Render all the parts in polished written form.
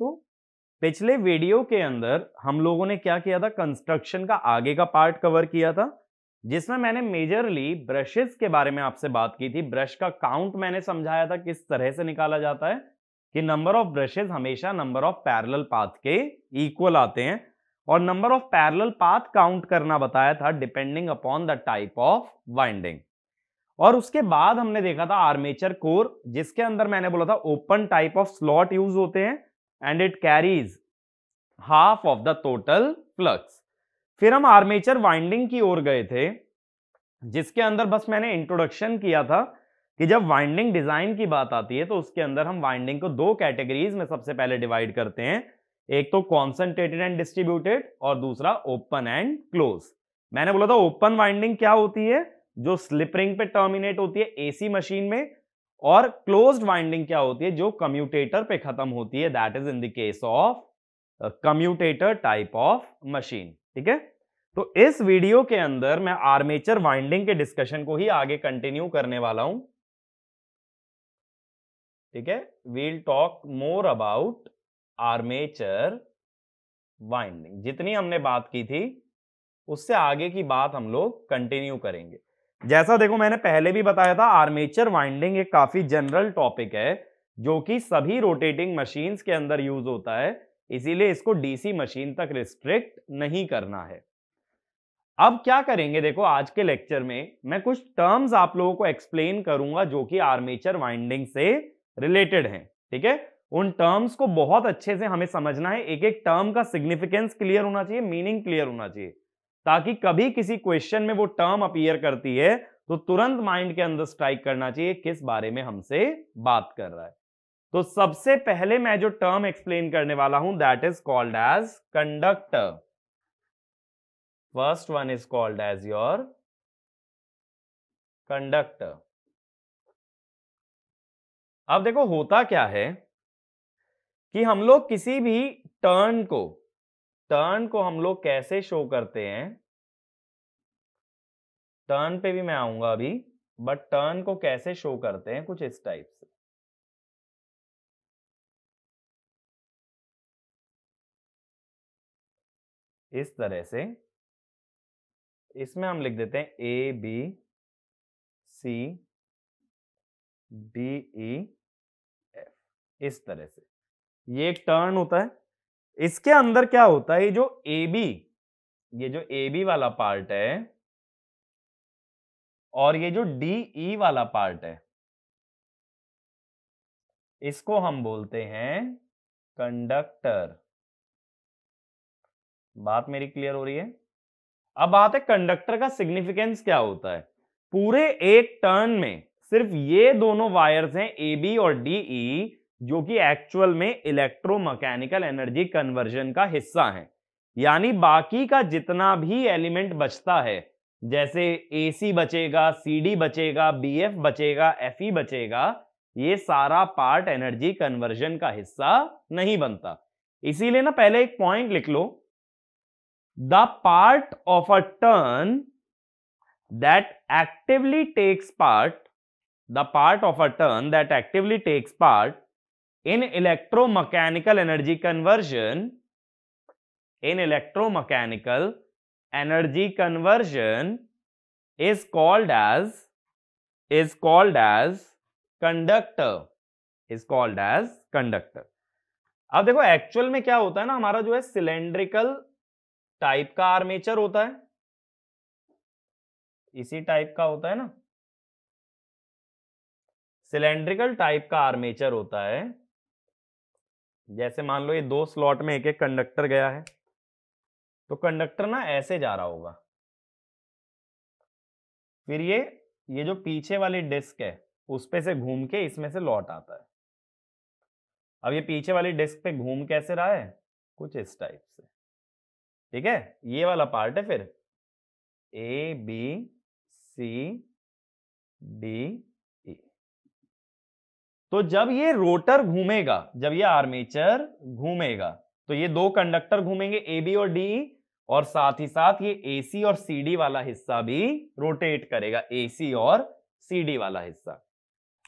दोस्तों, पिछले वीडियो के अंदर हम लोगों ने क्या किया था, कंस्ट्रक्शन का आगे का पार्ट कवर किया था, जिसमें मैंने मेजरली ब्रशेस के बारे में आपसे बात की थी। ब्रश का काउंट मैंने समझाया था किस तरह से निकाला जाता है कि नंबर ऑफ ब्रशेस हमेशा नंबर ऑफ पैरेलल पाथ के इक्वल आते हैं, और number of parallel path count करना बताया था depending upon the type of winding. और उसके बाद हमने देखा था आर्मेचर कोर, जिसके अंदर मैंने बोला था open type of slot use होते हैं and it carries half of the total flux. फिर हम आर्मेचर वाइंडिंग की ओर गए थे, जिसके अंदर बस मैंने इंट्रोडक्शन किया था कि जब वाइंडिंग डिजाइन की बात आती है तो उसके अंदर हम वाइंडिंग को दो कैटेगरीज में सबसे पहले डिवाइड करते हैं, एक तो कॉन्सेंट्रेटेड एंड डिस्ट्रीब्यूटेड और दूसरा ओपन एंड क्लोज। मैंने बोला था ओपन वाइंडिंग क्या होती है, जो स्लिप रिंग पे टर्मिनेट होती है एसी मशीन में, और क्लोज्ड वाइंडिंग क्या होती है, जो कम्यूटेटर पे खत्म होती है, that is in the case of commutator type of machine. ठीक है, तो इस वीडियो के अंदर मैं आर्मेचर वाइंडिंग के डिस्कशन को ही आगे कंटिन्यू करने वाला हूं। ठीक है, we'll talk more about armature winding. जितनी हमने बात की थी उससे आगे की बात हम लोग कंटिन्यू करेंगे। जैसा देखो मैंने पहले भी बताया था, आर्मेचर वाइंडिंग एक काफी जनरल टॉपिक है जो कि सभी रोटेटिंग मशीन्स के अंदर यूज होता है, इसीलिए इसको डीसी मशीन तक रिस्ट्रिक्ट नहीं करना है। अब क्या करेंगे, देखो आज के लेक्चर में मैं कुछ टर्म्स आप लोगों को एक्सप्लेन करूंगा जो कि आर्मेचर वाइंडिंग से रिलेटेड हैं। ठीक है, उन टर्म्स को बहुत अच्छे से हमें समझना है, एक एक टर्म का सिग्निफिकेंस क्लियर होना चाहिए, मीनिंग क्लियर होना चाहिए, ताकि कभी किसी क्वेश्चन में वो टर्म अपीयर करती है तो तुरंत माइंड के अंदर स्ट्राइक करना चाहिए किस बारे में हमसे बात कर रहा है। तो सबसे पहले मैं जो टर्म एक्सप्लेन करने वाला हूं that is called as conductor. First one is called as your conductor. अब देखो होता क्या है कि हम लोग किसी भी टर्न को हम लोग कैसे शो करते हैं, टर्न पे भी मैं आऊंगा अभी, बट टर्न को कैसे शो करते हैं कुछ इस टाइप से। इस तरह से इसमें हम लिख देते हैं A B C D E F, इस तरह से ये एक टर्न होता है। इसके अंदर क्या होता है, ये जो ए बी वाला पार्ट है और ये जो डी ई वाला पार्ट है, इसको हम बोलते हैं कंडक्टर। बात मेरी क्लियर हो रही है? अब बात है कंडक्टर का सिग्निफिकेंस क्या होता है। पूरे एक टर्न में सिर्फ ये दोनों वायर्स हैं ए बी और डी ई, जो कि एक्चुअल में इलेक्ट्रोमैकेनिकल एनर्जी कन्वर्जन का हिस्सा है। यानी बाकी का जितना भी एलिमेंट बचता है, जैसे एसी बचेगा, सीडी बचेगा, बीएफ बचेगा, एफई बचेगा, ये सारा पार्ट एनर्जी कन्वर्जन का हिस्सा नहीं बनता। इसीलिए ना पहले एक पॉइंट लिख लो, the part of a turn that actively takes part in electromechanical energy conversion is called as conductor। अब देखो एक्चुअल में क्या होता है ना, हमारा जो है सिलेंड्रिकल टाइप का आर्मेचर होता है, इसी टाइप का होता है ना, सिलेंड्रिकल टाइप का आर्मेचर होता है। जैसे मान लो ये दो स्लॉट में एक एक कंडक्टर गया है, तो कंडक्टर ना ऐसे जा रहा होगा, फिर ये जो पीछे वाली डिस्क है उस पे से घूम के इसमें से लौट आता है। अब ये पीछे वाली डिस्क पे घूम कैसे रहा है, कुछ इस टाइप से। ठीक है, ये वाला पार्ट है फिर ए बी सी डी ई। तो जब ये रोटर घूमेगा, जब ये आर्मेचर घूमेगा, तो ये दो कंडक्टर घूमेंगे ए बी और डी, और साथ ही साथ ये एसी और सीडी वाला हिस्सा भी रोटेट करेगा, एसी और सीडी वाला हिस्सा।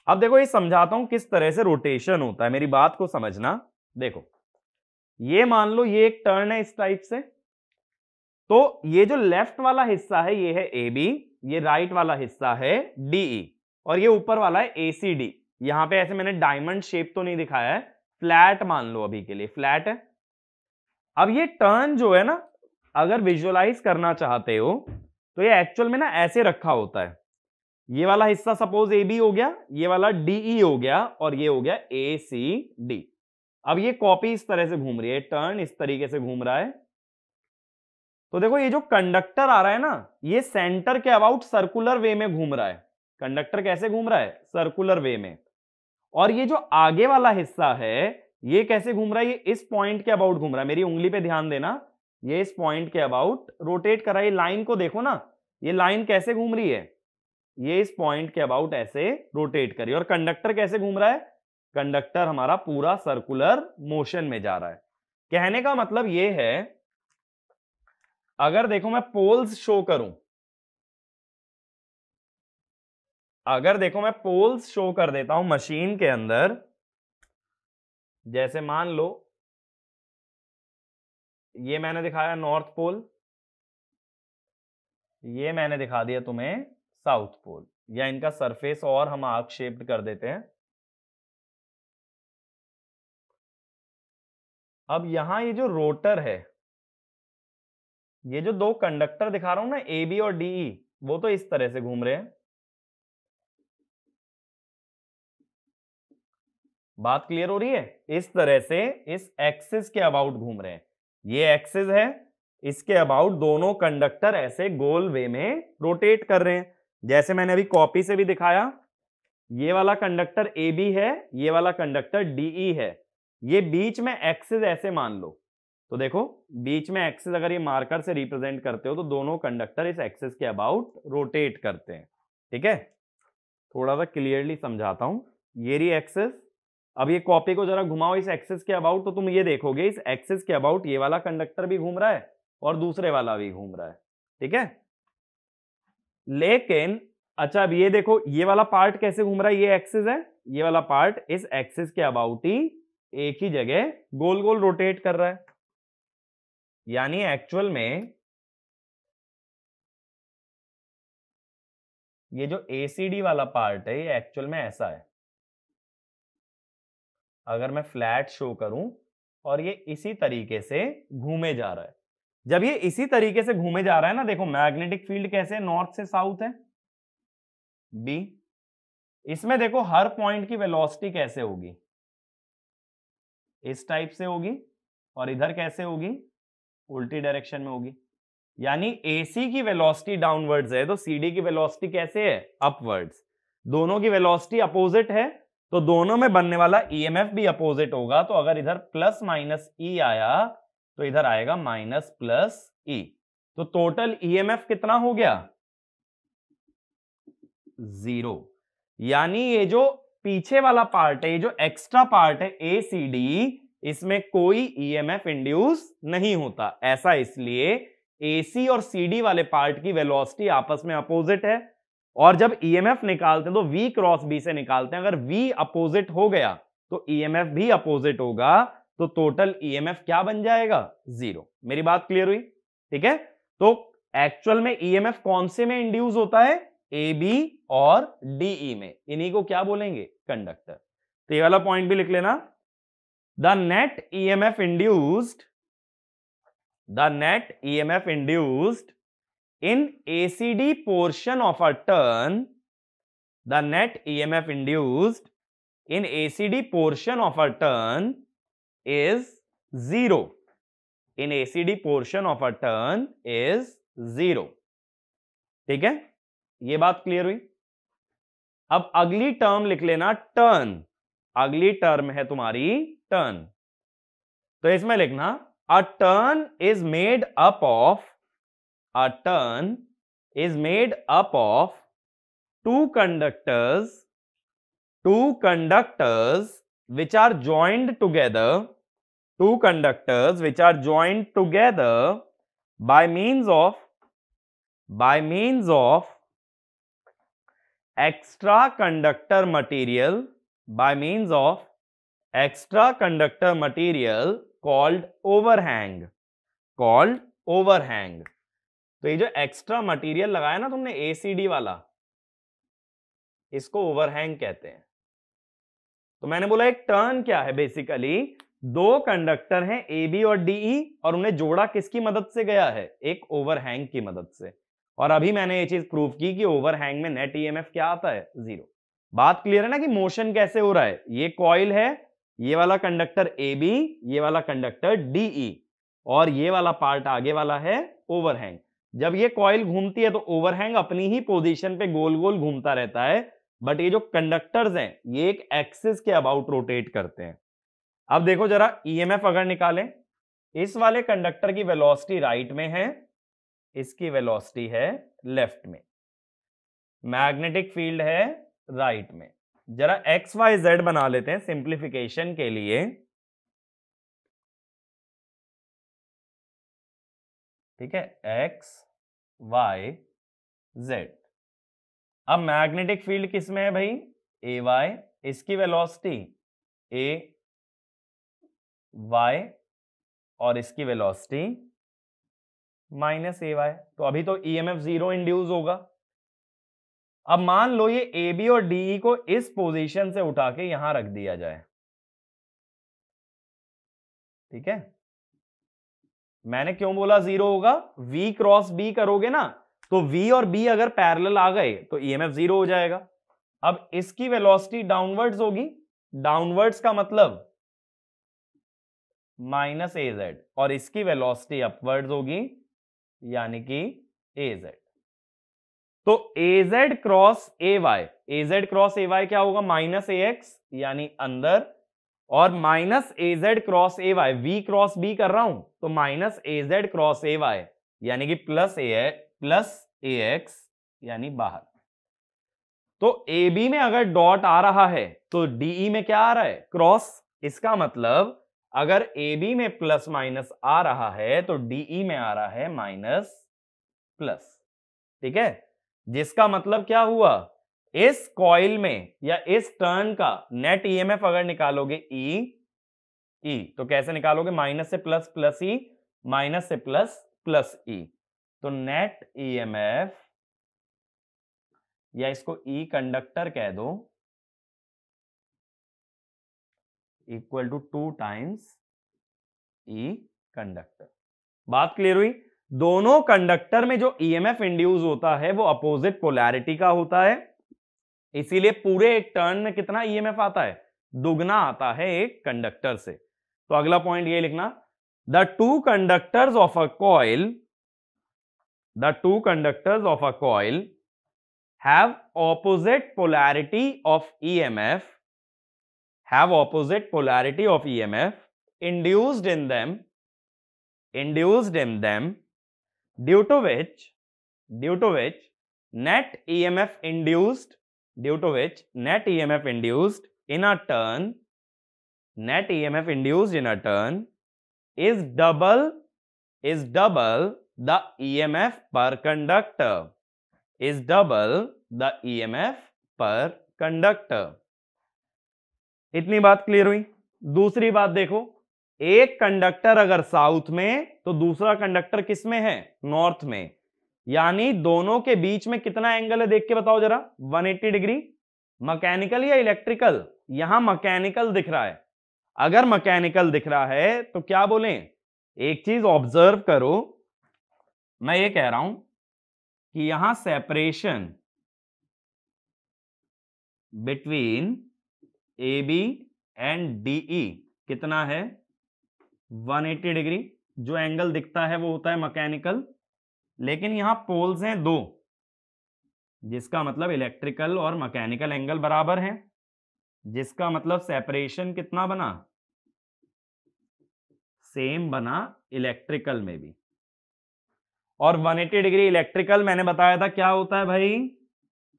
अब देखो ये समझाता हूं किस तरह से रोटेशन होता है, मेरी बात को समझना। देखो ये मान लो ये एक टर्न है इस टाइप से, तो ये जो लेफ्ट वाला हिस्सा है ये है ए बी, ये राइट वाला हिस्सा है डीई, और ये ऊपर वाला है एसीडी। यहां पे ऐसे मैंने डायमंड शेप तो नहीं दिखाया है, फ्लैट मान लो अभी के लिए, फ्लैट है। अब ये टर्न जो है ना, अगर विजुअलाइज करना चाहते हो तो ये एक्चुअल में ना ऐसे रखा होता है, ये वाला हिस्सा सपोज ए बी हो गया, ये वाला डीई हो गया, और ये हो गया ए सी डी। अब ये कॉपी इस तरह से घूम रही है, टर्न इस तरीके से घूम रहा है। तो देखो ये जो कंडक्टर आ रहा है ना, ये सेंटर के अबाउट सर्कुलर वे में घूम रहा है। कंडक्टर कैसे घूम रहा है? सर्कुलर वे में। और ये जो आगे वाला हिस्सा है ये कैसे घूम रहा है? ये इस पॉइंट के अबाउट घूम रहा है। मेरी उंगली पे ध्यान देना, ये इस पॉइंट के अबाउट रोटेट कर रहा है। ये लाइन को देखो ना, ये लाइन कैसे घूम रही है? ये इस पॉइंट के अबाउट ऐसे रोटेट कर रही है। और कंडक्टर कैसे घूम रहा है? कंडक्टर हमारा पूरा सर्कुलर मोशन में जा रहा है। कहने का मतलब ये है, अगर देखो मैं पोल्स शो करूं, अगर देखो मैं पोल्स शो कर देता हूं मशीन के अंदर, जैसे मान लो ये मैंने दिखाया नॉर्थ पोल, ये मैंने दिखा दिया तुम्हें साउथ पोल, या इनका सरफेस और हम आर्क शेप्ड कर देते हैं। अब यहां ये जो रोटर है, ये जो दो कंडक्टर दिखा रहा हूं ना ए बी और डीई, वो तो इस तरह से घूम रहे हैं। बात क्लियर हो रही है? इस तरह से इस एक्सिस के अबाउट घूम रहे हैं। ये एक्सिस है, इसके अबाउट दोनों कंडक्टर ऐसे गोल वे में रोटेट कर रहे हैं। जैसे मैंने अभी कॉपी से भी दिखाया, ये वाला कंडक्टर ए बी है, ये वाला कंडक्टर डीई है। ये बीच में एक्सिस ऐसे मान लो, तो देखो बीच में एक्सिस अगर ये मार्कर से रिप्रेजेंट करते हो तो दोनों कंडक्टर इस एक्सिस के अबाउट रोटेट करते हैं। ठीक है, थोड़ा सा क्लियरली समझाता हूं। ये रही एक्सिस, अब ये कॉपी को जरा घुमाओ इस एक्सिस के अबाउट, तो तुम ये देखोगे इस एक्सिस के अबाउट ये वाला कंडक्टर भी घूम रहा है और दूसरे वाला भी घूम रहा है। ठीक है, लेकिन अच्छा अब ये देखो ये वाला पार्ट कैसे घूम रहा है? ये एक्सिस है, ये वाला पार्ट इस एक्सिस के अबाउट ही एक ही जगह गोल गोल रोटेट कर रहा है। यानी एक्चुअल में ये जो एसीडी वाला पार्ट है ये एक्चुअल में ऐसा है। अगर मैं फ्लैट शो करूं और ये इसी तरीके से घूमे जा रहा है, जब ये इसी तरीके से घूमे जा रहा है ना, देखो मैग्नेटिक फील्ड कैसे नॉर्थ से साउथ है बी, इसमें देखो हर पॉइंट की वेलोसिटी कैसे होगी? इस टाइप से होगी, और इधर कैसे होगी? उल्टी डायरेक्शन में होगी। यानी AC की वेलोसिटी डाउनवर्ड्स है तो CD की वेलोसिटी कैसे है? अपवर्ड्स। दोनों की वेलोसिटी अपोजिट है तो दोनों में बनने वाला EMF भी अपोजिट होगा। तो अगर इधर प्लस माइनस E आया तो इधर आएगा माइनस प्लस E। तो टोटल EMF कितना हो गया? 0। यानी ये जो पीछे वाला पार्ट है, ये जो एक्स्ट्रा पार्ट है ACD, इसमें कोई EMF इंड्यूस नहीं होता। ऐसा इसलिए AC और CD वाले पार्ट की वेलोसिटी आपस में अपोजिट है, और जब EMF निकालते हैं तो V क्रॉस B से निकालते हैं। अगर V अपोजिट हो गया तो EMF भी अपोजिट होगा, तो टोटल EMF क्या बन जाएगा? 0। मेरी बात क्लियर हुई? ठीक है, तो एक्चुअल में EMF कौन से में इंड्यूस होता है? AB और DE में। इन्हीं को क्या बोलेंगे? कंडक्टर। तो ये वाला पॉइंट भी लिख लेना। The net EMF induced in ACD portion of a turn, the net EMF induced in ACD portion of a turn is 0. In ACD portion of a turn is 0. ठीक है, ये बात क्लियर हुई? अब अगली टर्म लिख लेना, टर्न। अगली टर्म है तुम्हारी टर्न। तो इसमें लिखना a turn is made up of two conductors which are joined together by means of extra conductor material called overhang, called overhang. तो ये जो एक्स्ट्रा मटेरियल लगाया ना तुमने एसीडी वाला, इसको ओवरहैंग कहते हैं। तो मैंने बोला एक टर्न क्या है, बेसिकली दो कंडक्टर हैं ए बी और डीई, और उन्हें जोड़ा किसकी मदद से गया है, एक ओवरहैंग की मदद से। और अभी मैंने ये चीज प्रूव की कि ओवरहैंग में नेट ईएमएफ क्या आता है, 0। बात क्लियर है ना कि मोशन कैसे हो रहा है। ये कॉइल है, ये वाला कंडक्टर ए बी, ये वाला कंडक्टर डीई, और ये वाला पार्ट आगे वाला है ओवरहैंग। जब ये कॉइल घूमती है तो ओवरहैंग अपनी ही पोजीशन पे गोल गोल घूमता रहता है, बट ये जो कंडक्टर्स हैं ये एक एक्सिस के अबाउट रोटेट करते हैं। अब देखो जरा, ईएमएफ अगर निकालें, इस वाले कंडक्टर की वेलोसिटी राइट में है, इसकी वेलोसिटी है लेफ्ट में, मैग्नेटिक फील्ड है राइट में। जरा एक्स वाई जेड बना लेते हैं सिंप्लीफिकेशन के लिए, ठीक है, एक्स वाई जेड। अब मैग्नेटिक फील्ड किस में है भाई, ए वाई, इसकी वेलोसिटी ए वाई, और इसकी वेलोसिटी माइनस ए वाई। तो अभी तो ईएमएफ 0 इंड्यूस होगा। अब मान लो ये ए बी और डीई को इस पोजीशन से उठा के यहां रख दिया जाए, ठीक है। मैंने क्यों बोला 0 होगा, V क्रॉस B करोगे ना, तो V और B अगर पैरेलल आ गए तो ईएमएफ 0 हो जाएगा। अब इसकी वेलोसिटी डाउनवर्ड्स होगी, डाउनवर्ड्स का मतलब माइनस ए जेड, और इसकी वेलोसिटी अपवर्ड्स होगी, यानी कि ए जेड। तो A Z cross A Y, A Z cross A Y क्या होगा, माइनस ए एक्स यानी अंदर, और minus A Z cross A Y, V cross B कर रहा हूं तो minus A Z cross A Y यानी कि प्लस ए एक्स यानी बाहर। तो ए बी में अगर डॉट आ रहा है तो डीई में क्या आ रहा है, क्रॉस। इसका मतलब अगर ए बी में प्लस माइनस आ रहा है तो डीई में आ रहा है माइनस प्लस, ठीक है। जिसका मतलब क्या हुआ, इस कॉइल में या इस टर्न का नेट ईएमएफ अगर निकालोगे ई, तो कैसे निकालोगे, माइनस से प्लस प्लस ई, माइनस से प्लस प्लस ई। तो नेट ईएमएफ, या इसको ई कंडक्टर कह दो, equal to 2 times E conductor. बात क्लियर हुई। दोनों कंडक्टर में जो ईएमएफ इंड्यूस होता है वो अपोजिट पोलैरिटी का होता है, इसीलिए पूरे एक टर्न में कितना ईएमएफ आता है, दुगना आता है एक कंडक्टर से। तो अगला पॉइंट ये लिखना, the two conductors of a coil have opposite polarity of EMF induced in them due to which net EMF induced in a turn is double the EMF per conductor, इतनी बात clear हुई। दूसरी बात देखो, एक conductor अगर south में तो दूसरा कंडक्टर किस में है, नॉर्थ में, यानी दोनों के बीच में कितना एंगल है, देख के बताओ जरा, 180 डिग्री। मैकेनिकल या इलेक्ट्रिकल, यहां मैकेनिकल दिख रहा है। अगर मैकेनिकल दिख रहा है तो क्या बोलें, एक चीज ऑब्जर्व करो, मैं ये कह रहा हूं कि यहां separation between A B and DE कितना है, 180 डिग्री। जो एंगल दिखता है वो होता है मैकेनिकल, लेकिन यहां पोल्स हैं 2, जिसका मतलब इलेक्ट्रिकल और मैकेनिकल एंगल बराबर हैं, जिसका मतलब सेपरेशन कितना बना, सेम बना इलेक्ट्रिकल में भी। और 180 डिग्री इलेक्ट्रिकल मैंने बताया था क्या होता है भाई,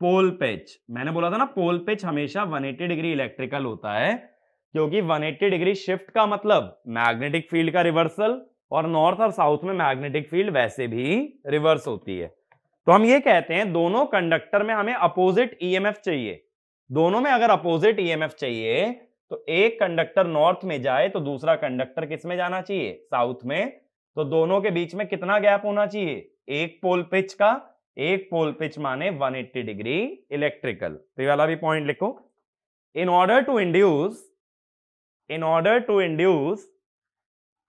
पोल पिच। मैंने बोला था ना पोल पिच हमेशा 180 डिग्री इलेक्ट्रिकल होता है, क्योंकि 180 डिग्री शिफ्ट का मतलब मैग्नेटिक फील्ड का रिवर्सल, और नॉर्थ और साउथ में मैग्नेटिक फील्ड वैसे भी रिवर्स होती है। तो हम ये कहते हैं दोनों कंडक्टर में हमें अपोजिट ईएमएफ चाहिए। दोनों में अगर अपोजिट ईएमएफ चाहिए तो एक कंडक्टर नॉर्थ में जाए तो दूसरा कंडक्टर किस में जाना चाहिए, साउथ में। तो दोनों के बीच में कितना गैप होना चाहिए, एक पोल पिच का। एक पोल पिच माने 180 डिग्री इलेक्ट्रिकल। तो ये वाला भी पॉइंट लिखो। In order to induce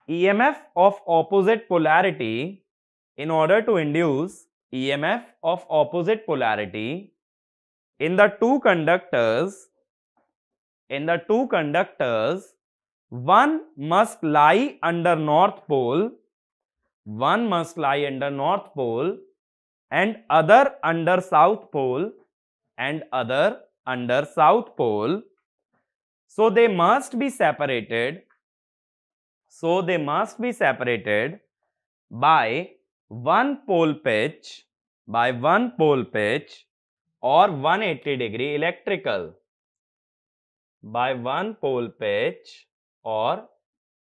EMF of opposite polarity, in order to induce EMF of opposite polarity in the two conductors, one must lie under north pole, and other under south pole, so they must be separated by one pole pitch or 180 degree electrical, by one pole pitch or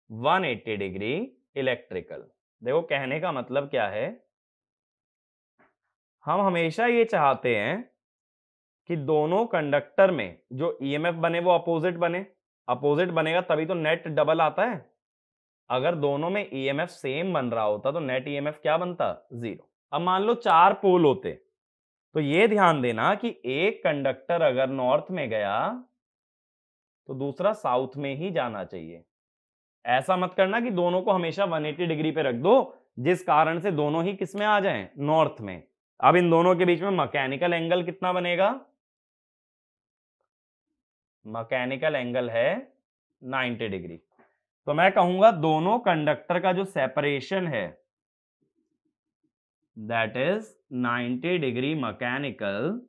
180 degree electrical। देखो कहने का मतलब क्या है, हम हमेशा ये चाहते हैं कि दोनों कंडक्टर में जो ईएमएफ बने वो अपोजिट बने। अपोजिट बनेगा तभी तो नेट डबल आता है। अगर दोनों में ईएमएफ सेम बन रहा होता तो नेट ईएमएफ क्या बनता, 0। अब मान लो 4 पोल होते तो ये ध्यान देना कि एक कंडक्टर अगर नॉर्थ में गया तो दूसरा साउथ में ही जाना चाहिए। ऐसा मत करना कि दोनों को हमेशा 180 डिग्री पे रख दो, जिस कारण से दोनों ही किस में आ जाएं, नॉर्थ में। अब इन दोनों के बीच में मैकेनिकल एंगल कितना बनेगा, मैकेनिकल एंगल है 90 डिग्री। तो मैं कहूंगा दोनों कंडक्टर का जो सेपरेशन है दैट इज 90 डिग्री मैकेनिकल,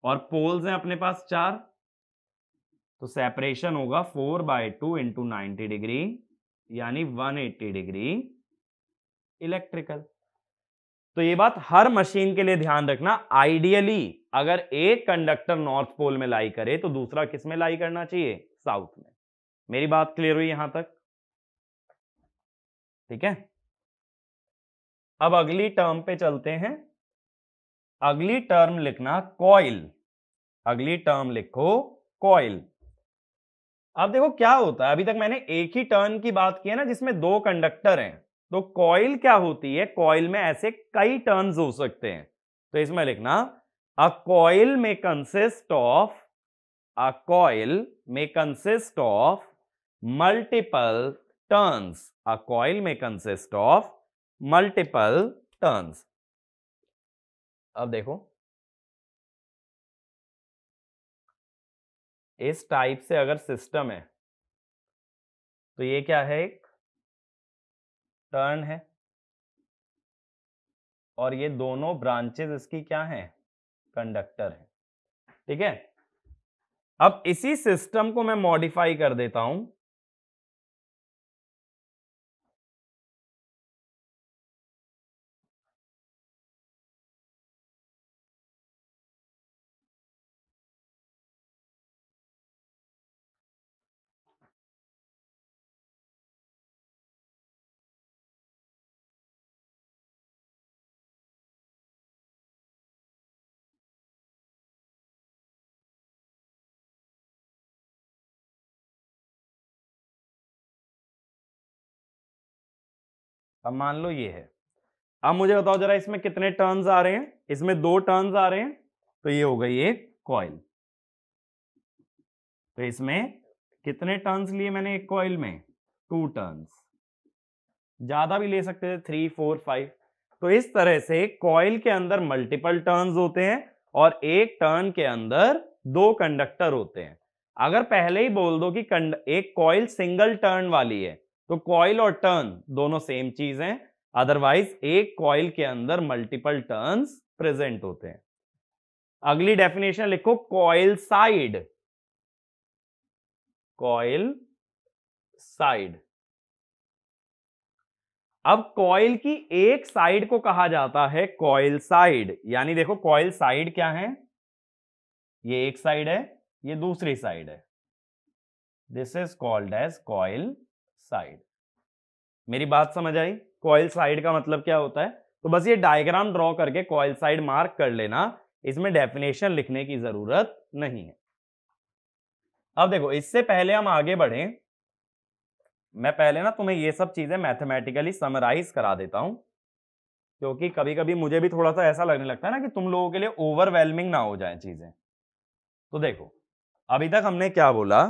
और पोल्स हैं अपने पास 4, तो सेपरेशन होगा 4/2 इंटू 90 डिग्री यानी 180 डिग्री इलेक्ट्रिकल। तो ये बात हर मशीन के लिए ध्यान रखना। आइडियली अगर एक कंडक्टर नॉर्थ पोल में लाई करे तो दूसरा किस में लाई करना चाहिए, साउथ में। मेरी बात क्लियर हुई यहां तक, ठीक है। अब अगली टर्म पे चलते हैं। अगली टर्म लिखना कॉइल, अगली टर्म लिखो कॉइल। अब देखो क्या होता है, अभी तक मैंने एक ही टर्न की बात की है ना जिसमें 2 कंडक्टर हैं। तो कॉइल क्या होती है, कॉइल में ऐसे कई टर्न्स हो सकते हैं। तो इसमें लिखना अ कॉइल में consist of multiple turns, a coil में कंसिस्ट ऑफ मल्टीपल टर्न्स। अब देखो इस टाइप से अगर सिस्टम है तो ये क्या है, एक टर्न है, और ये दोनों ब्रांचेस इसकी क्या हैं, कंडक्टर है, ठीक है। अब इसी सिस्टम को मैं मॉडिफाई कर देता हूं। अब मान लो ये है। अब मुझे बताओ जरा इसमें कितने टर्न्स आ रहे हैं, इसमें 2 टर्न्स आ रहे हैं, तो ये हो गई एक कॉइल। तो इसमें कितने टर्न्स लिए मैंने एक कॉइल में, 2 टर्न्स, ज्यादा भी ले सकते थे 3, 4, 5। तो इस तरह से कॉइल के अंदर मल्टीपल टर्न्स होते हैं और एक टर्न के अंदर 2 कंडक्टर होते हैं। अगर पहले ही बोल दो कि एक कॉइल सिंगल टर्न वाली है तो कॉइल और टर्न दोनों सेम चीज हैं, अदरवाइज एक कॉइल के अंदर मल्टीपल टर्न्स प्रेजेंट होते हैं। अगली डेफिनेशन लिखो कॉइल साइड, कॉइल साइड। अब कॉइल की एक साइड को कहा जाता है कॉइल साइड, यानी देखो कॉइल साइड क्या है, ये एक साइड है, ये दूसरी साइड है, this is called as coil side. मेरी बात समझ आई, कॉइल साइड का मतलब क्या होता है। तो बस ये डायग्राम ड्रॉ करके कॉइल साइड मार्क कर लेना, इसमें डेफिनेशन लिखने की जरूरत नहीं है। अब देखो, इससे पहले हम आगे बढ़े, मैं पहले ना तुम्हें ये सब चीजें मैथमेटिकली समराइज करा देता हूं, क्योंकि कभी कभी मुझे भी थोड़ा सा ऐसा लगने लगता है ना कि तुम लोगों के लिए ओवरवेलमिंग ना हो जाए चीजें। तो देखो, अभी तक हमने क्या बोला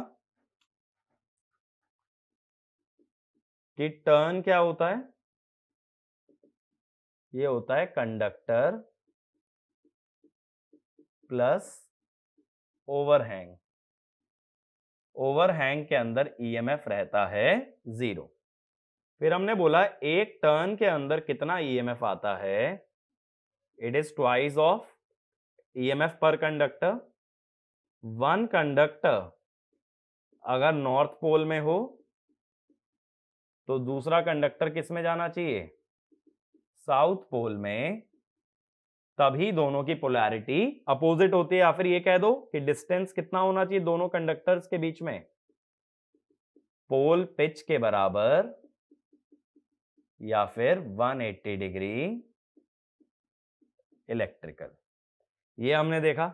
कि टर्न क्या होता है, ये होता है कंडक्टर प्लस ओवरहैंग। ओवरहैंग के अंदर ईएमएफ रहता है 0। फिर हमने बोला एक टर्न के अंदर कितना ईएमएफ आता है, it is twice of EMF पर कंडक्टर। वन कंडक्टर अगर नॉर्थ पोल में हो तो दूसरा कंडक्टर किस में जाना चाहिए, साउथ पोल में, तभी दोनों की पोलैरिटी अपोजिट होती है। या फिर ये कह दो कि डिस्टेंस कितना होना चाहिए दोनों कंडक्टर्स के बीच में, पोल पिच के बराबर या फिर 180 डिग्री इलेक्ट्रिकल। ये हमने देखा।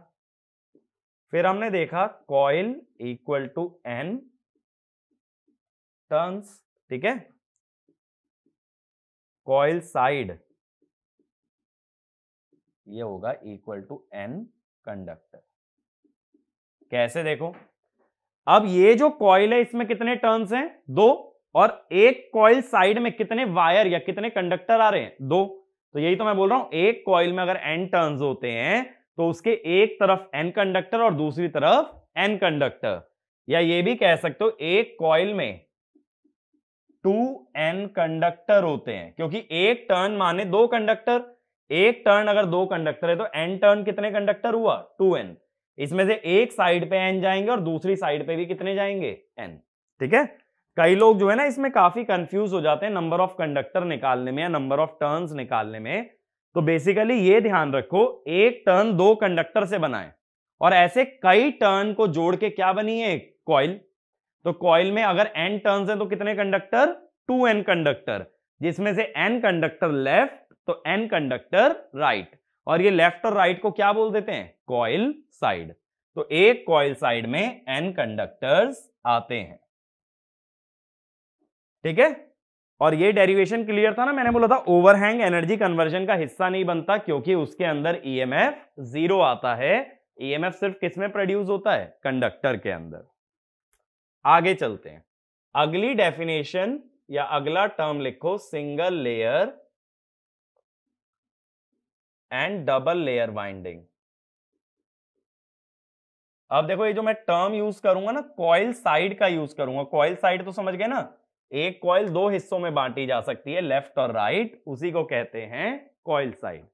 फिर हमने देखा coil equal to N turns, ठीक है। कॉइल साइड ये होगा इक्वल टू एन कंडक्टर। कैसे देखो, अब ये जो कॉइल है इसमें कितने टर्न्स हैं, 2, और एक कॉइल साइड में कितने वायर या कितने कंडक्टर आ रहे हैं, 2। तो यही तो मैं बोल रहा हूं, एक कॉइल में अगर एन टर्न्स होते हैं तो उसके एक तरफ एन कंडक्टर और दूसरी तरफ एन कंडक्टर, या ये भी कह सकते हो एक कॉइल में 2n कंडक्टर होते हैं, क्योंकि एक टर्न माने 2 कंडक्टर। एक टर्न अगर 2 कंडक्टर है तो n टर्न कितने कंडक्टर हुआ, 2n। इसमें से एक साइड पे n जाएंगे और दूसरी साइड पे भी कितने जाएंगे, n। ठीक है। कई लोग जो है ना इसमें काफी कंफ्यूज हो जाते हैं नंबर ऑफ कंडक्टर निकालने में या नंबर ऑफ टर्न्स निकालने में। तो बेसिकली ये ध्यान रखो, एक टर्न 2 कंडक्टर से बना है और ऐसे कई टर्न को जोड़ के क्या बनी है, कॉइल। तो कॉइल में अगर n टर्न्स हैं तो कितने कंडक्टर, 2n कंडक्टर, जिसमें से n कंडक्टर लेफ्ट तो n कंडक्टर राइट, और ये लेफ्ट और राइट को क्या बोल देते हैं, कॉइल साइड। तो एक कॉइल साइड में n कंडक्टर्स आते हैं, ठीक है। और ये डेरिवेशन क्लियर था ना, मैंने बोला था ओवरहैंग एनर्जी कन्वर्जन का हिस्सा नहीं बनता, क्योंकि उसके अंदर ईएमएफ 0 आता है। ईएमएफ सिर्फ किस में प्रोड्यूस होता है, कंडक्टर के अंदर। आगे चलते हैं, अगली डेफिनेशन या अगला टर्म लिखो, single layer and double layer winding. अब देखो, ये जो मैं टर्म यूज करूंगा ना, कॉइल साइड का यूज करूंगा। कॉइल साइड तो समझ गए ना, एक कॉइल 2 हिस्सों में बांटी जा सकती है, लेफ्ट और राइट, उसी को कहते हैं कॉइल साइड।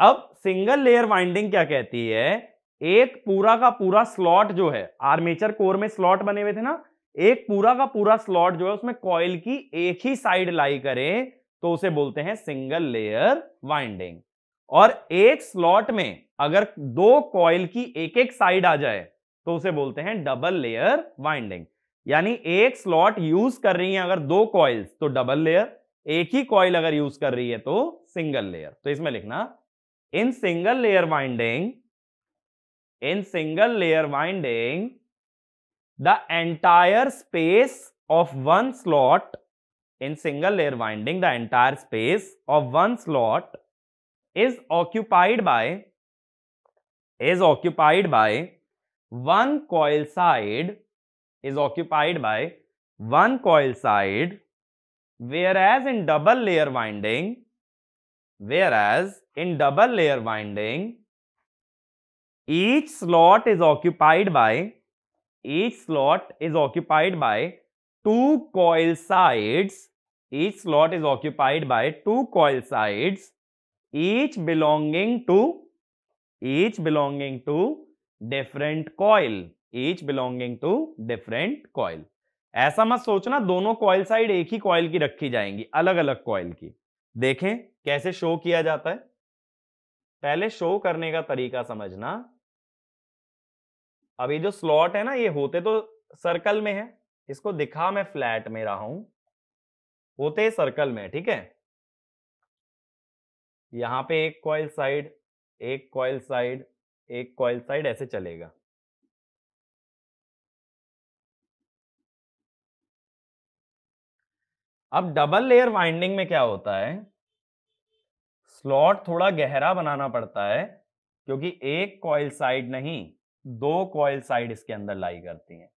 अब सिंगल लेयर वाइंडिंग क्या कहती है, एक पूरा का पूरा स्लॉट जो है, आर्मेचर कोर में स्लॉट बने हुए थे ना, एक पूरा का पूरा स्लॉट जो है उसमें कॉइल की एक ही साइड लाई करे तो उसे बोलते हैं सिंगल लेयर वाइंडिंग। और एक स्लॉट में अगर 2 कॉइल की एक एक साइड आ जाए तो उसे बोलते हैं डबल लेयर वाइंडिंग। यानी एक स्लॉट यूज कर रही है अगर 2 कॉइल्स तो डबल लेयर, एक ही कॉइल अगर यूज कर रही है तो सिंगल लेयर। तो इसमें लिखना, in single layer winding, the entire space of one slot, in single layer winding the entire space of one slot is occupied by one coil side, is occupied by one coil side, whereas in double layer winding, each slot is occupied by two coil sides. Each slot is occupied by two coil sides, each belonging to different coil. ऐसा मत सोचना दोनों coil side एक ही coil की रखी जाएंगी, अलग अलग कॉइल की। देखें कैसे शो किया जाता है, पहले शो करने का तरीका समझना। अब ये जो स्लॉट है ना, ये होते तो सर्कल में है, इसको दिखा मैं फ्लैट में रहा हूं, होते सर्कल में, ठीक है। यहां पे एक कॉइल साइड, एक कॉइल साइड, एक कॉइल साइड, ऐसे चलेगा। अब डबल लेयर वाइंडिंग में क्या होता है, स्लॉट थोड़ा गहरा बनाना पड़ता है क्योंकि एक कॉइल साइड नहीं, दो कॉइल साइड इसके अंदर लाई करती हैं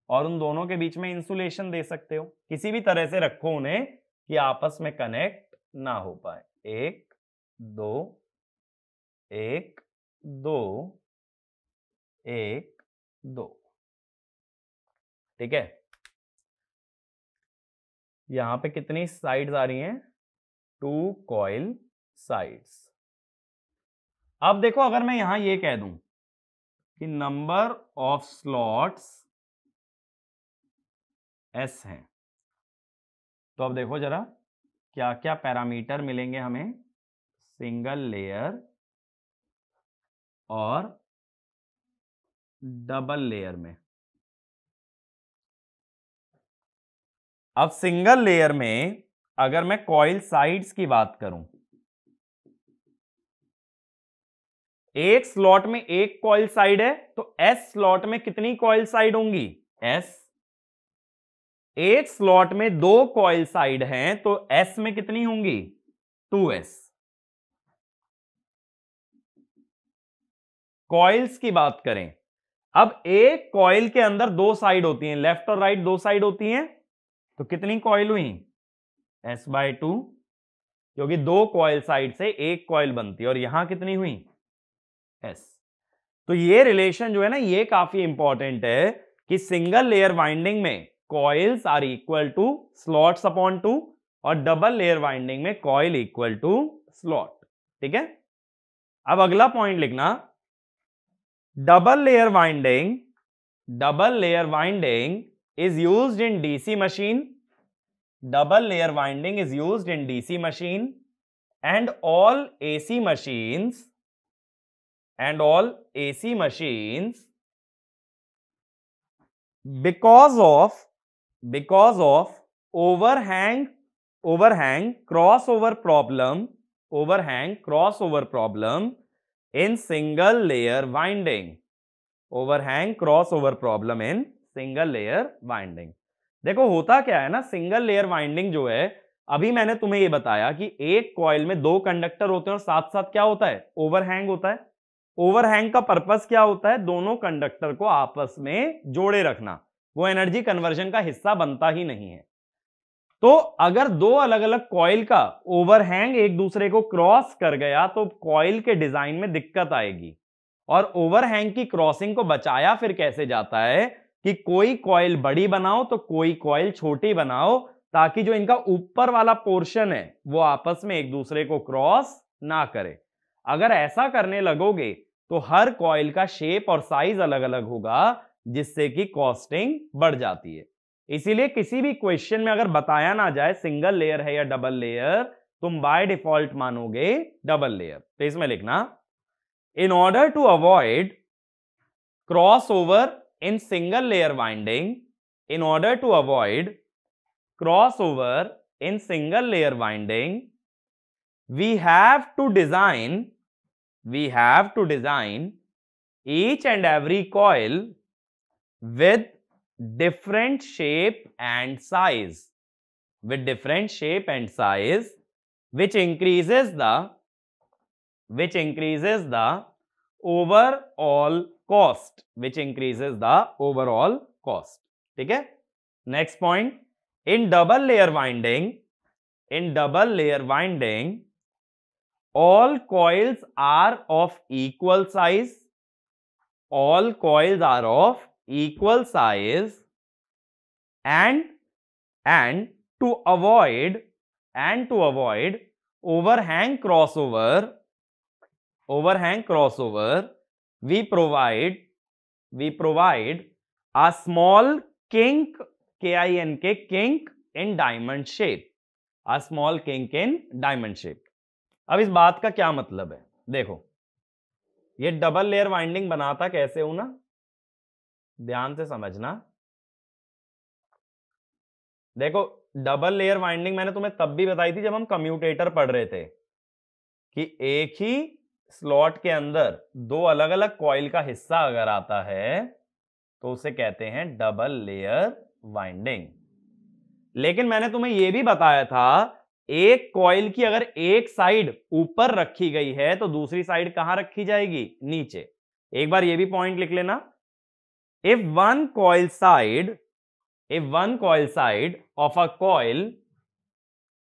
और उन दोनों के बीच में इंसुलेशन दे सकते हो, किसी भी तरह से रखो उन्हें कि आपस में कनेक्ट ना हो पाए। एक दो, एक दो, एक दो, ठीक है। यहां पे कितनी साइड्स आ रही हैं, 2 कॉइल साइड्स। अब देखो अगर मैं यहां ये कह दूं कि नंबर ऑफ स्लॉट्स एस हैं, तो अब देखो जरा क्या क्या पैरामीटर मिलेंगे हमें सिंगल लेयर और डबल लेयर में। अब सिंगल लेयर में अगर मैं कॉइल साइड्स की बात करूं, एक स्लॉट में एक कॉइल साइड है तो एस स्लॉट में कितनी कॉइल साइड होंगी, एस। एक स्लॉट में दो कॉइल साइड हैं तो एस में कितनी होंगी, 2s। कॉइल्स की बात करें, अब एक कॉइल के अंदर दो साइड होती हैं, लेफ्ट और राइट दो साइड होती हैं, तो कितनी कॉइल हुई, s/2, क्योंकि दो कॉइल साइड से एक कॉइल बनती है और यहां कितनी हुई, s। तो ये रिलेशन जो है ना ये काफी इंपॉर्टेंट है कि सिंगल लेयर वाइंडिंग में coils are equal to slots upon 2 और डबल लेयर वाइंडिंग में कॉइल इक्वल टू स्लॉट, ठीक है। अब अगला पॉइंट लिखना, double layer winding is used in DC machine. Double layer winding is used in DC machine and all AC machines because of overhang crossover problem in single layer winding. Overhang cross over problem in single layer winding. देखो होता क्या है ना, single layer winding जो है, अभी मैंने तुम्हें ये बताया कि एक कॉइल में दो कंडक्टर होते हैं और साथ साथ क्या होता है, ओवरहैंग होता है। ओवरहैंग का पर्पस क्या होता है, दोनों कंडक्टर को आपस में जोड़े रखना, वो एनर्जी कन्वर्जन का हिस्सा बनता ही नहीं है। तो अगर दो अलग अलग कॉइल का ओवरहैंग एक दूसरे को क्रॉस कर गया तो कॉइल के डिजाइन में दिक्कत आएगी। और ओवरहैंग की क्रॉसिंग को बचाया फिर कैसे जाता है कि कोई कॉइल बड़ी बनाओ तो कोई कॉइल छोटी बनाओ, ताकि जो इनका ऊपर वाला पोर्शन है वो आपस में एक दूसरे को क्रॉस ना करे। अगर ऐसा करने लगोगे तो हर कॉइल का शेप और साइज अलग अलग होगा, जिससे कि कॉस्टिंग बढ़ जाती है। इसीलिए किसी भी क्वेश्चन में अगर बताया ना जाए सिंगल लेयर है या डबल लेयर, तुम बाय डिफॉल्ट मानोगे डबल लेयर। तो इसमें लिखना, in order to avoid crossover in single layer winding, we have to design each and every coil with different shape and size, which increases the overall cost, ठीक है। Next point, in double layer winding all coils are of equal size, and to avoid overhang crossover, we provide a small kink, kink in diamond shape, अब इस बात का क्या मतलब है, देखो ये डबल लेयर वाइंडिंग बनाता कैसे हूं ना, ध्यान से समझना। देखो डबल लेयर वाइंडिंग मैंने तुम्हें तब भी बताई थी जब हम कम्यूटेटर पढ़ रहे थे कि एक ही स्लॉट के अंदर दो अलग अलग कॉइल का हिस्सा अगर आता है तो उसे कहते हैं डबल लेयर वाइंडिंग। लेकिन मैंने तुम्हें यह भी बताया था, एक कॉइल की अगर एक साइड ऊपर रखी गई है तो दूसरी साइड कहां रखी जाएगी? नीचे। एक बार यह भी पॉइंट लिख लेना। If one coil side of a coil,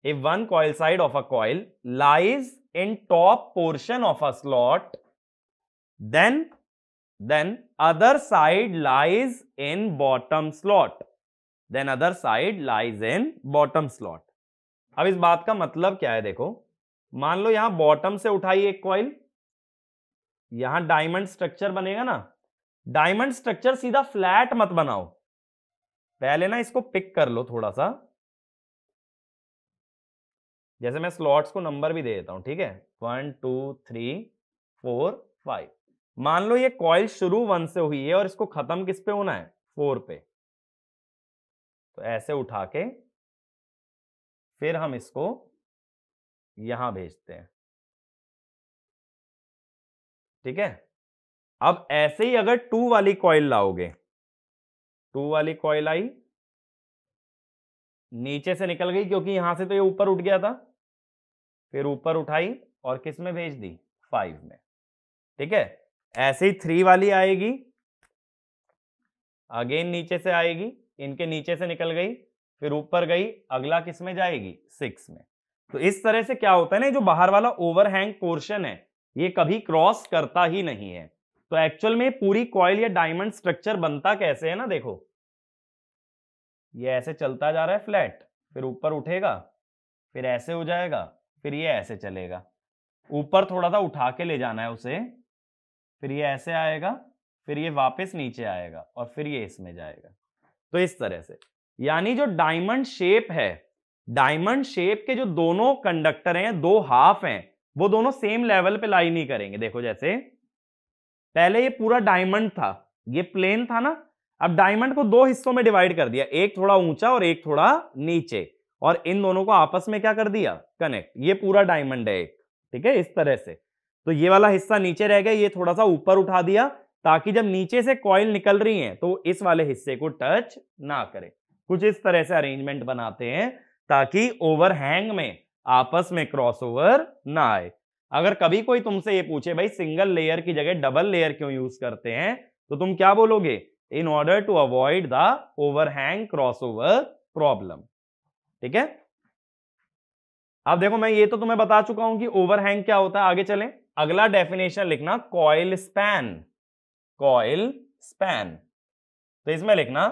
if one coil side of a coil lies in top portion of a slot, then other side lies in bottom slot. Then other side lies in bottom slot. अब इस बात का मतलब क्या है? देखो, मान लो यहां बॉटम से उठाई एक कॉइल, यहां डायमंड स्ट्रक्चर बनेगा ना। डायमंड स्ट्रक्चर सीधा फ्लैट मत बनाओ, पहले ना इसको पिक कर लो थोड़ा सा। जैसे मैं स्लॉट्स को नंबर भी दे देता हूं, ठीक है? 1 2 3 4 5। मान लो ये कॉइल शुरू 1 से हुई है और इसको खत्म किस पे होना है? 4 पे। तो ऐसे उठा के फिर हम इसको यहां भेजते हैं, ठीक है? अब ऐसे ही अगर 2 वाली कॉइल लाओगे, 2 वाली कॉइल आई, नीचे से निकल गई क्योंकि यहां से तो ये ऊपर उठ गया था, फिर ऊपर उठाई और किस में भेज दी? 5 में, ठीक है? ऐसे ही 3 वाली आएगी, अगेन नीचे से आएगी, इनके नीचे से निकल गई, फिर ऊपर गई, अगला किस में जाएगी? 6 में। तो इस तरह से क्या होता है ना, जो बाहर वाला ओवरहैंग पोर्शन है ये कभी क्रॉस करता ही नहीं है। तो एक्चुअल में पूरी कॉइल या डायमंड स्ट्रक्चर बनता कैसे है ना, देखो ये ऐसे चलता जा रहा है फ्लैट, फिर ऊपर उठेगा, फिर ऐसे हो जाएगा, फिर ये ऐसे चलेगा, ऊपर थोड़ा सा उठा के ले जाना है उसे, फिर ये ऐसे आएगा, फिर ये वापस नीचे आएगा और फिर ये इसमें जाएगा। तो इस तरह से, यानी जो डायमंड शेप है, डायमंड शेप के जो दोनों कंडक्टर हैं, दो हाफ हैं, वो दोनों सेम लेवल पे लाई नहीं करेंगे। देखो जैसे पहले ये पूरा डायमंड था, ये प्लेन था ना, अब डायमंड को दो हिस्सों में डिवाइड कर दिया, एक थोड़ा ऊंचा और एक थोड़ा नीचे, और इन दोनों को आपस में क्या कर दिया? कनेक्ट। ये पूरा डायमंड है एक, ठीक है? इस तरह से। तो ये वाला हिस्सा नीचे रह गया, ये थोड़ा सा ऊपर उठा दिया ताकि जब नीचे से कॉइल निकल रही है तो इस वाले हिस्से को टच ना करे। कुछ इस तरह से अरेंजमेंट बनाते हैं ताकि ओवरहैंग में आपस में क्रॉसओवर ना आए। अगर कभी कोई तुमसे ये पूछे भाई सिंगल लेयर की जगह डबल लेयर क्यों यूज करते हैं, तो तुम क्या बोलोगे? In order to avoid the overhang crossover problem, ठीक है? अब देखो मैं ये तो तुम्हें बता चुका हूं कि ओवरहैंग क्या होता है। आगे चलें, अगला डेफिनेशन लिखना कॉइल स्पैन। कॉइल स्पैन, तो इसमें लिखना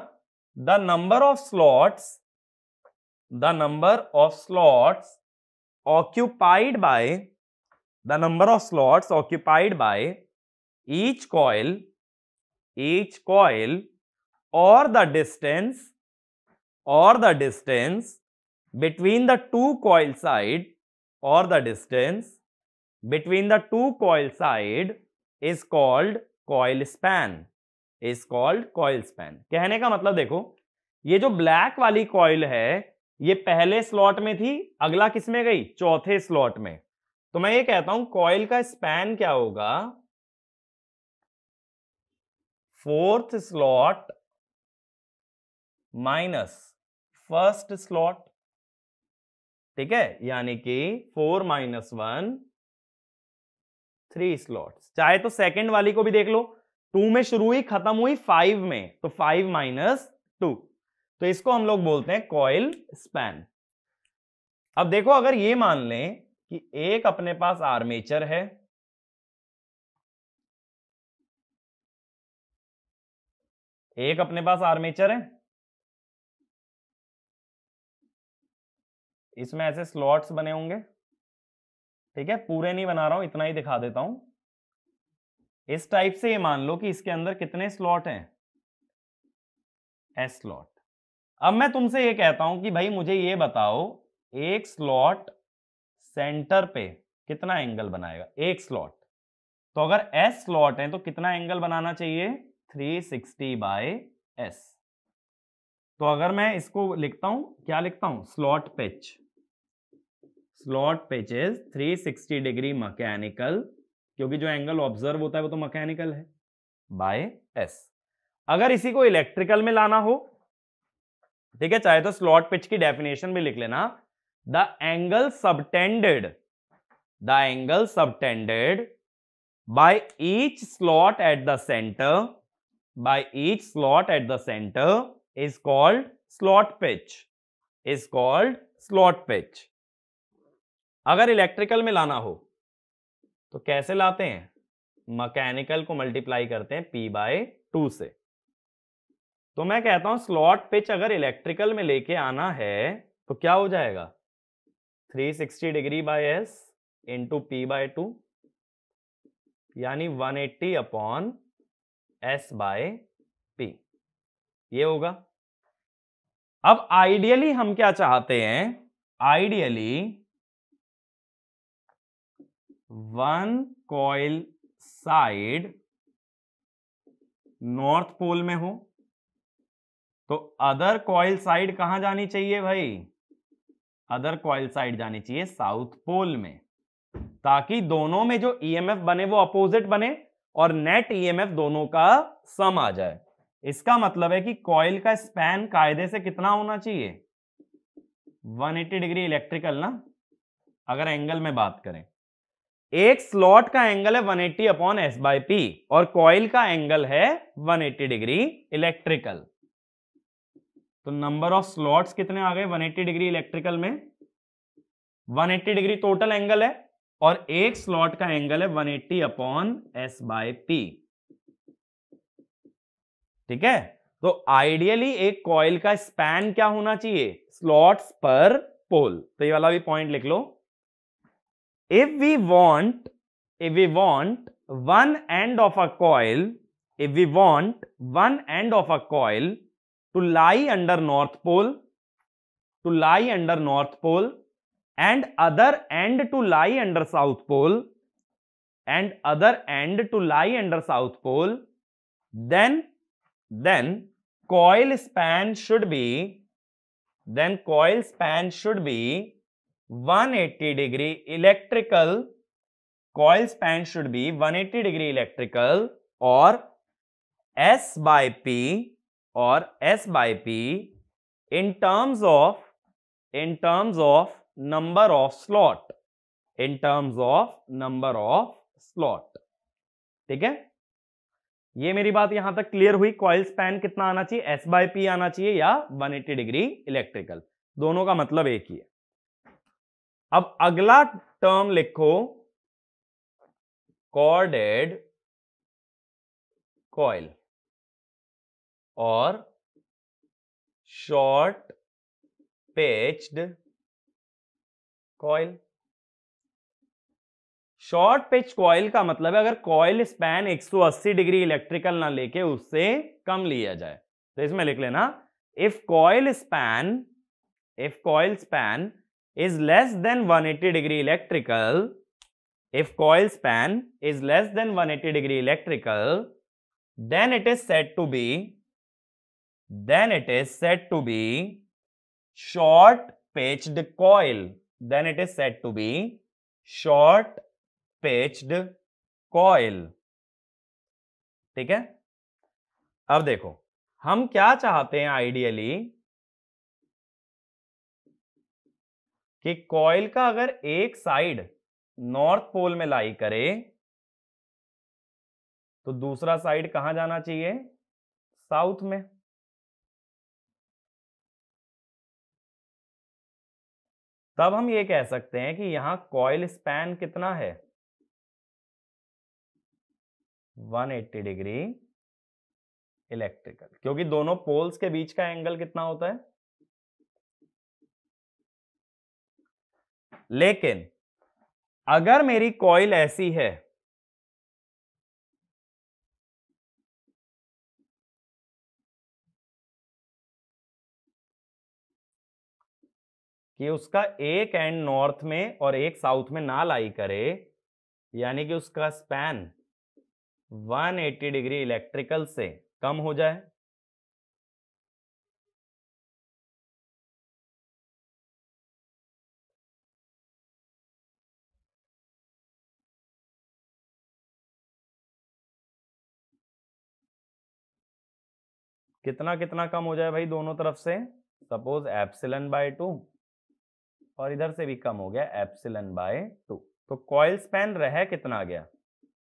the number of slots occupied by each coil or the distance between the two coil side is called coil span। कहने का मतलब देखो, ये जो ब्लैक वाली कॉइल है ये पहले स्लॉट में थी, अगला किस में गई? चौथे स्लॉट में। तो मैं ये कहता हूं कॉइल का स्पैन क्या होगा? Fourth slot minus first slot, ठीक है? यानी कि 4 - 1 3 स्लॉट्स। चाहे तो सेकंड वाली को भी देख लो, 2 में शुरू हुई खत्म हुई 5 में, तो 5 - 2, तो इसको हम लोग बोलते हैं कॉइल स्पैन। अब देखो अगर ये मान लें कि एक अपने पास आर्मेचर है, एक अपने पास आर्मेचर है, इसमें ऐसे स्लॉट्स बने होंगे, ठीक है? पूरे नहीं बना रहा हूं, इतना ही दिखा देता हूं। इस टाइप से ये मान लो कि इसके अंदर कितने स्लॉट हैं? S slot. अब मैं तुमसे ये कहता हूं कि भाई मुझे ये बताओ, एक स्लॉट सेंटर पे कितना एंगल बनाएगा? एक स्लॉट। तो अगर एस स्लॉट है तो कितना एंगल बनाना चाहिए? 360/s। तो अगर मैं इसको लिखता हूं, क्या लिखता हूं? Slot pitch is 360 degree mechanical, क्योंकि जो एंगल ऑब्जर्व होता है वो तो मैकेनिकल है, बाय एस। अगर इसी को इलेक्ट्रिकल में लाना हो ठीक है, चाहे तो स्लॉट पिच की डेफिनेशन भी लिख लेना, the angle subtended, the angle subtended by each slot at the center, by each slot at the center is called slot pitch, is called slot pitch. अगर इलेक्ट्रिकल में लाना हो तो कैसे लाते हैं, मैकेनिकल को मल्टीप्लाई करते हैं P/2 से। तो मैं कहता हूं स्लॉट पिच अगर इलेक्ट्रिकल में लेके आना है तो क्या हो जाएगा, 360 degree by S into P/2, यानी 180 अपॉन S बाय P, ये होगा। अब आइडियली हम क्या चाहते हैं, ideally one coil side north pole में हो तो अदर कॉइल साइड कहां जानी चाहिए भाई, अदर कॉइल साइड जानी चाहिए साउथ पोल में, ताकि दोनों में जो ईएमएफ बने वो अपोजिट बने और नेट ईएमएफ दोनों का सम आ जाए। इसका मतलब है कि कॉइल का स्पैन कायदे से कितना होना चाहिए, 180 डिग्री इलेक्ट्रिकल ना, अगर एंगल में बात करें। एक स्लॉट का एंगल है 180 अपॉन एस बाई पी और कॉइल का एंगल है 180 डिग्री इलेक्ट्रिकल। तो नंबर ऑफ स्लॉट्स कितने आ गए 180 डिग्री इलेक्ट्रिकल में, 180 डिग्री टोटल एंगल है और एक स्लॉट का एंगल है 180 अपॉन एस बाय पी। ठीक है, तो आइडियली एक कॉइल का स्पैन क्या होना चाहिए, स्लॉट्स पर पोल। तो ये वाला भी पॉइंट लिख लो, if we want one end of a coil, if we want one end of a coil to lie under north pole, to lie under north pole and other end to lie under south pole, and other end to lie under south pole, then coil span should be, then coil span should be 180 degree electrical, coil span should be 180 degree electrical or S by P, or S by P in terms of number of slot, in terms of number of slot। ठीक है, ये मेरी बात यहां तक clear हुई। Coil span कितना आना चाहिए, S by P आना चाहिए या 180 डिग्री इलेक्ट्रिकल, दोनों का मतलब एक ही है। अब अगला टर्म लिखो, कॉर्डेड कॉइल और short pitched coil. Short pitch coil का मतलब है अगर कॉइल स्पैन 180 डिग्री इलेक्ट्रिकल ना लेके उससे कम लिया जाए, तो इसमें लिख लेना if coil span is less than 180 degree electrical, if coil span is less than 180 degree electrical, then it is said to be short pitched coil, then it is said to be short pitched coil। ठीक है, अब देखो हम क्या चाहते हैं ideally कि coil का अगर एक साइड नॉर्थ पोल में लाई करे तो दूसरा साइड कहां जाना चाहिए, साउथ में। तब हम ये कह सकते हैं कि यहां कॉइल स्पैन कितना है, 180 डिग्री इलेक्ट्रिकल, क्योंकि दोनों पोल्स के बीच का एंगल कितना होता है। लेकिन अगर मेरी कॉइल ऐसी है कि उसका एक एंड नॉर्थ में और एक साउथ में ना लाई करे, यानी कि उसका स्पैन 180 डिग्री इलेक्ट्रिकल से कम हो जाए, कितना कितना कम हो जाए भाई, दोनों तरफ से सपोज एप्सिलन बाय 2 और इधर से भी कम हो गया एप्सिलन बाय 2, तो कॉइल स्पैन रह कितना गया,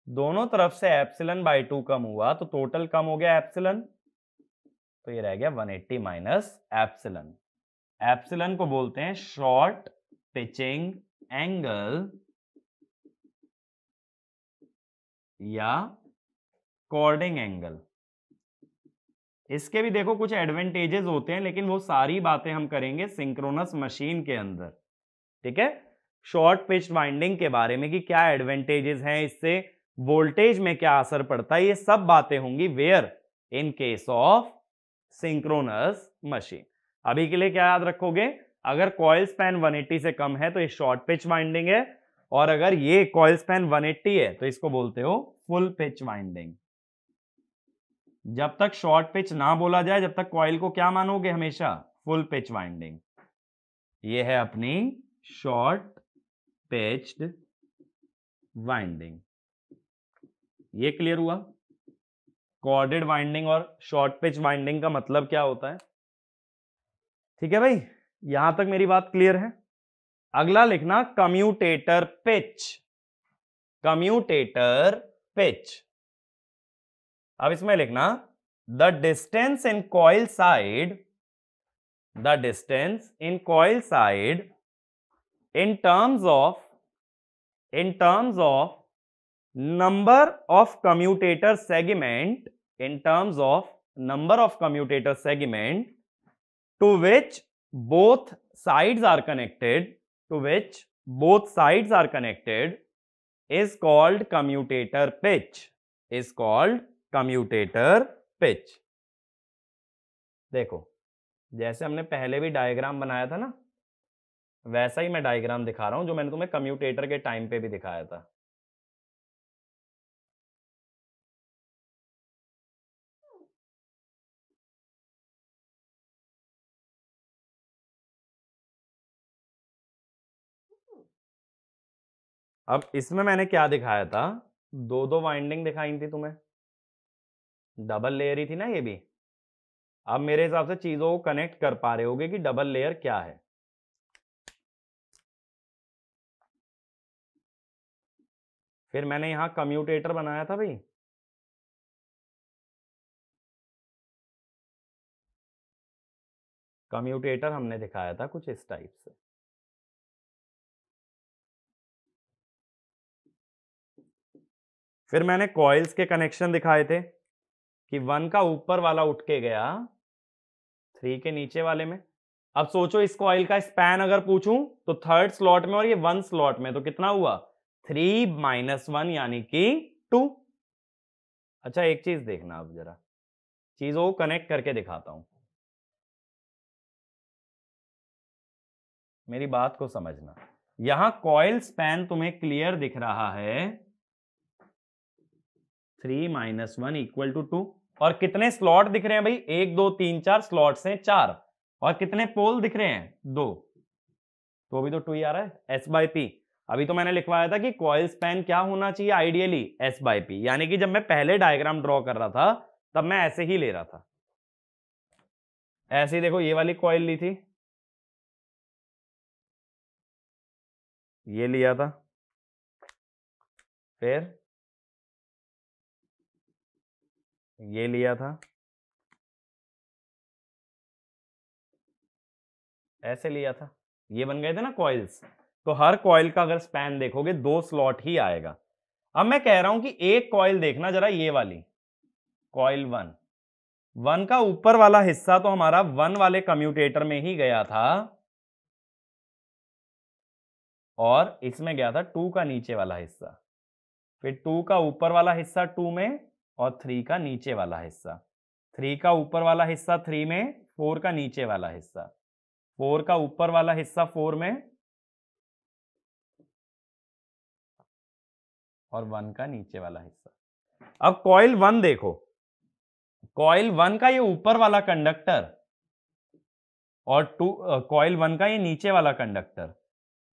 दोनों तरफ से एप्सिलन बाय 2 कम हुआ तो टोटल कम हो गया एप्सिलन, तो ये रह गया 180 माइनस एप्सिलन। एप्सिलन को बोलते हैं शॉर्ट पिचिंग एंगल या कॉर्डिंग एंगल। इसके भी देखो कुछ एडवांटेजेस होते हैं, लेकिन वो सारी बातें हम करेंगे सिंक्रोनस मशीन के अंदर, ठीक है। शॉर्ट पिच वाइंडिंग के बारे में कि क्या एडवांटेजेस हैं, इससे वोल्टेज में क्या असर पड़ता है, ये सब बातें होंगी where in case of synchronous machine. अभी के लिए क्या याद रखोगे, अगर कॉइल स्पैन 180 से कम है तो ये शॉर्ट पिच वाइंडिंग है, और अगर ये कॉइल स्पैन 180 है तो इसको बोलते हो फुल पिच वाइंडिंग। जब तक शॉर्ट पिच ना बोला जाए, जब तक कॉइल को क्या मानोगे, हमेशा फुल पिच वाइंडिंग। ये है अपनी शॉर्ट पिच्ड वाइंडिंग। ये क्लियर हुआ, कॉर्डेड वाइंडिंग और शॉर्ट पिच वाइंडिंग का मतलब क्या होता है, ठीक है भाई, यहां तक मेरी बात क्लियर है। अगला लिखना कम्यूटेटर पिच, कम्यूटेटर पिच। अब इसमें लिखना the distance in coil side, the distance in coil side in terms of number of commutator segment, in terms of number of commutator segment to which both sides are connected, to which both sides are connected, is called commutator pitch, is called commutator pitch। देखो जैसे हमने पहले भी diagram बनाया था ना, वैसा ही मैं डायग्राम दिखा रहा हूं जो मैंने तुम्हें कम्यूटेटर के टाइम पे भी दिखाया था। अब इसमें मैंने क्या दिखाया था, दो दो वाइंडिंग दिखाई थी तुम्हें, डबल लेयर ही थी ना ये भी। अब मेरे हिसाब से चीजों को कनेक्ट कर पा रहे होगे कि डबल लेयर क्या है। फिर मैंने यहां कम्यूटेटर बनाया था भाई, कम्यूटेटर हमने दिखाया था कुछ इस टाइप से। फिर मैंने कॉइल्स के कनेक्शन दिखाए थे कि 1 का ऊपर वाला उठ के गया 3 के नीचे वाले में। अब सोचो इस कॉइल का स्पैन अगर पूछूं तो 3rd स्लॉट में और ये 1 स्लॉट में, तो कितना हुआ 3 - 1 यानी कि 2। अच्छा एक चीज देखना, अब जरा चीजों को कनेक्ट करके दिखाता हूं, मेरी बात को समझना। यहां कॉइल स्पैन तुम्हें क्लियर दिख रहा है 3 - 1 = 2, और कितने स्लॉट दिख रहे हैं भाई, 1 2 3 4 स्लॉट से 4, और कितने पोल दिख रहे हैं 2, तो अभी तो 2 ही आ रहा है S/P। अभी तो मैंने लिखवाया था कि कॉइल स्पैन क्या होना चाहिए आइडियली S/P, यानी कि जब मैं पहले डायग्राम ड्रॉ कर रहा था तब मैं ऐसे ही ले रहा था। ऐसे ही देखो ये वाली कॉइल ली थी, ये लिया था, फिर ये लिया था, ऐसे लिया था, ये बन गए थे ना कॉइल्स। तो हर कॉइल का अगर स्पैन देखोगे 2 स्लॉट ही आएगा। अब मैं कह रहा हूं कि एक कॉइल देखना जरा, ये वाली कॉइल 1 का ऊपर वाला हिस्सा तो हमारा 1 वाले कम्यूटेटर में ही गया था, और इसमें गया था 2 का नीचे वाला हिस्सा, फिर 2 का ऊपर वाला हिस्सा 2 में, और 3 का नीचे वाला हिस्सा, 3 का ऊपर वाला हिस्सा 3 में, 4 का नीचे वाला हिस्सा, 4 का ऊपर वाला हिस्सा 4 में, और 1 का नीचे वाला हिस्सा। अब कॉइल 1 देखो, कॉइल 1 का ये ऊपर वाला कंडक्टर और कॉइल 1 का ये नीचे वाला कंडक्टर,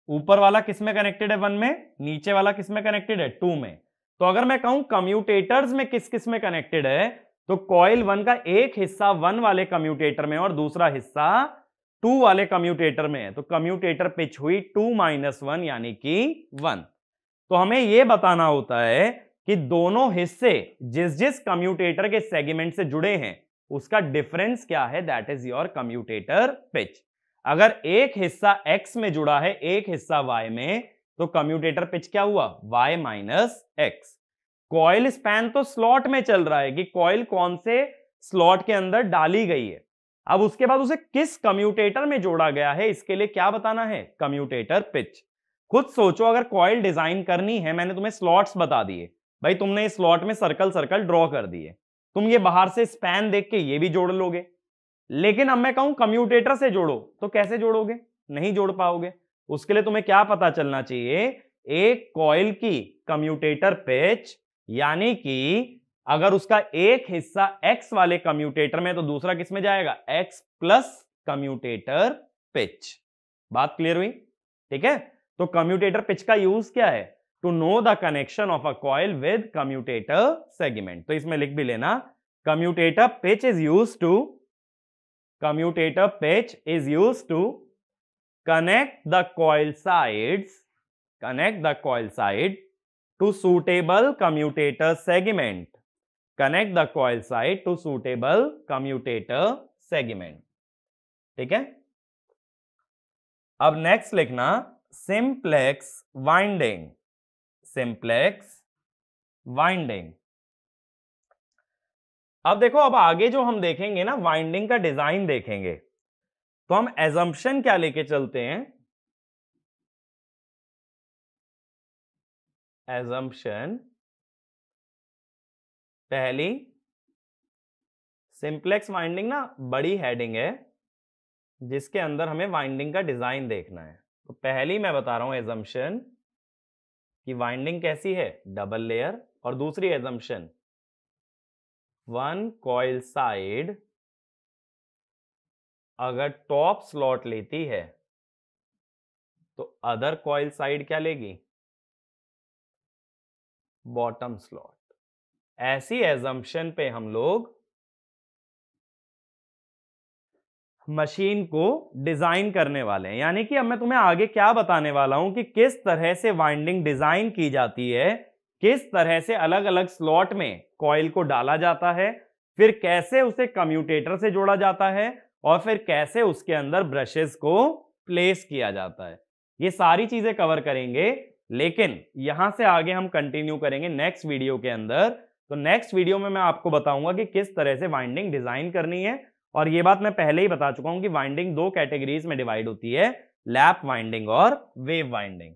ऊपर वाला किसमें कनेक्टेड है 1 में, नीचे वाला किसमें कनेक्टेड है 2 में। तो अगर मैं कहूं कम्यूटेटर्स में किस किस में कनेक्टेड है, तो कॉइल 1 का एक हिस्सा 1 वाले कम्यूटेटर में और दूसरा हिस्सा 2 वाले कम्यूटेटर में है, तो कम्यूटेटर पिच हुई 2 - 1 यानी कि 1। तो हमें यह बताना होता है कि दोनों हिस्से जिस जिस कम्यूटेटर के सेगमेंट से जुड़े हैं उसका डिफरेंस क्या है, that is your commutator pitch. अगर एक हिस्सा x में जुड़ा है, एक हिस्सा y में, तो कम्यूटेटर पिच क्या हुआ, y - x। कॉइल स्पैन तो स्लॉट में चल रहा है कि कॉइल कौन से स्लॉट के अंदर डाली गई है। अब उसके बाद उसे किस कम्यूटेटर में जोड़ा गया है, इसके लिए क्या बताना है, कम्यूटेटर पिच। खुद सोचो, अगर कॉइल डिजाइन करनी है, मैंने तुम्हें स्लॉट्स बता दिए, भाई तुमने इस स्लॉट में सर्कल सर्कल ड्रॉ कर दिए, तुम ये बाहर से स्पैन देख के ये भी जोड़ लोगे। लेकिन अब मैं कहूं कम्यूटेटर से जोड़ो, तो कैसे जोड़ोगे, नहीं जोड़ पाओगे। उसके लिए तुम्हें क्या पता चलना चाहिए, एक कॉइल की कम्यूटेटर पिच, यानी कि अगर उसका एक हिस्सा x वाले कम्यूटेटर में, तो दूसरा किस में जाएगा, x प्लस कम्यूटेटर पिच। बात क्लियर हुई, ठीक है। तो कम्यूटेटर पिच का यूज क्या है, to know the connection of a coil with commutator segment. तो इसमें लिख भी लेना, commutator pitch is used to, commutator pitch is used to connect the coil side to suitable commutator segment, connect the coil side to suitable commutator segment। ठीक है। अब next लिखना simplex winding, simplex winding. अब देखो, अब आगे जो हम देखेंगे ना, वाइंडिंग का डिजाइन देखेंगे, तो हम एजम्पशन क्या लेके चलते हैं, एजम्पशन पहली, सिंप्लेक्स वाइंडिंग ना बड़ी हेडिंग है जिसके अंदर हमें वाइंडिंग का डिजाइन देखना है। तो पहली मैं बता रहा हूं एजम्पशन कि वाइंडिंग कैसी है, डबल लेयर। और दूसरी एजम्पशन, वन कॉइल साइड अगर टॉप स्लॉट लेती है तो अदर कॉइल साइड क्या लेगी, बॉटम स्लॉट। ऐसी एजम्पशन पे हम लोग मशीन को डिजाइन करने वाले हैं। यानी कि अब मैं तुम्हें आगे क्या बताने वाला हूं कि किस तरह से वाइंडिंग डिजाइन की जाती है, किस तरह से अलग अलग स्लॉट में कॉइल को डाला जाता है, फिर कैसे उसे कम्यूटेटर से जोड़ा जाता है, और फिर कैसे उसके अंदर ब्रशेस को प्लेस किया जाता है। ये सारी चीजें कवर करेंगे, लेकिन यहां से आगे हम कंटिन्यू करेंगे नेक्स्ट वीडियो के अंदर। तो नेक्स्ट वीडियो में मैं आपको बताऊंगा कि किस तरह से वाइंडिंग डिजाइन करनी है। और ये बात मैं पहले ही बता चुका हूं कि वाइंडिंग दो कैटेगरीज में डिवाइड होती है, लैप वाइंडिंग और वेव वाइंडिंग।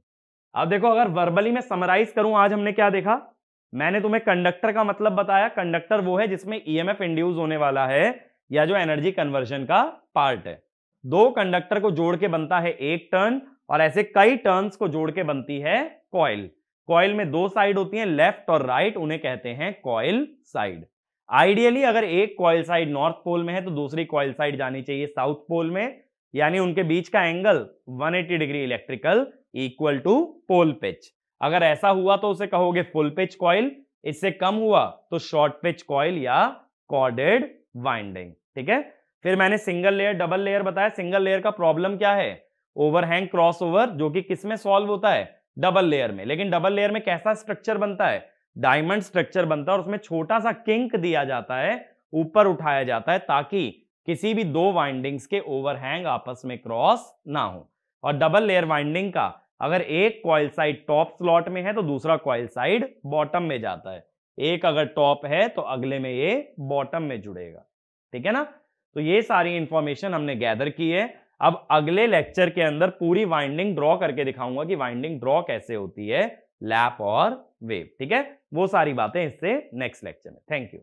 अब देखो, अगर वर्बली में समराइज करूं, आज हमने क्या देखा, मैंने तुम्हें कंडक्टर का मतलब बताया। कंडक्टर वो है जिसमें ईएमएफ इंड्यूस होने वाला है, या जो एनर्जी कन्वर्जन का पार्ट है। दो कंडक्टर को जोड़ के बनता है एक टर्न, और ऐसे कई टर्न्स को जोड़ के बनती है कॉइल। कॉइल में दो साइड होती हैं, लेफ्ट और राइट, उन्हें कहते हैं कॉइल साइड। आइडियली अगर एक कॉइल साइड नॉर्थ पोल में है तो दूसरी कॉइल साइड जानी चाहिए साउथ पोल में, यानी उनके बीच का angle 180 degree electrical equal to pole pitch. अगर ऐसा हुआ तो उसे कहोगे फुल पिच कॉइल, इससे कम हुआ तो शॉर्ट पिच कॉइल या कॉर्डेड वाइंडिंग। ठीक है। फिर मैंने सिंगल लेयर डबल लेयर बताया। सिंगल लेयर का प्रॉब्लम क्या है, ओवरहैंग क्रॉसओवर, जो कि किसमें सॉल्व होता है, डबल लेयर में। लेकिन डबल लेयर में कैसा स्ट्रक्चर बनता है, डायमंड स्ट्रक्चर बनता है, और उसमें छोटा सा किंक दिया जाता है, ऊपर उठाया जाता है, ताकि किसी भी दो वाइंडिंग्स के ओवरहैंग आपस में क्रॉस ना हो। और डबल लेयर वाइंडिंग का अगर एक कॉइल साइड टॉप स्लॉट में है तो दूसरा कॉइल साइड बॉटम में जाता है। एक अगर टॉप है तो अगले में ये बॉटम में जुड़ेगा। ठीक है ना। तो ये सारी इंफॉर्मेशन हमने गैदर की है। अब अगले लेक्चर के अंदर पूरी वाइंडिंग ड्रॉ करके दिखाऊंगा कि वाइंडिंग ड्रॉ कैसे होती है, लैप और वेव। ठीक है, वो सारी बातें इससे नेक्स्ट लेक्चर में। Thank you.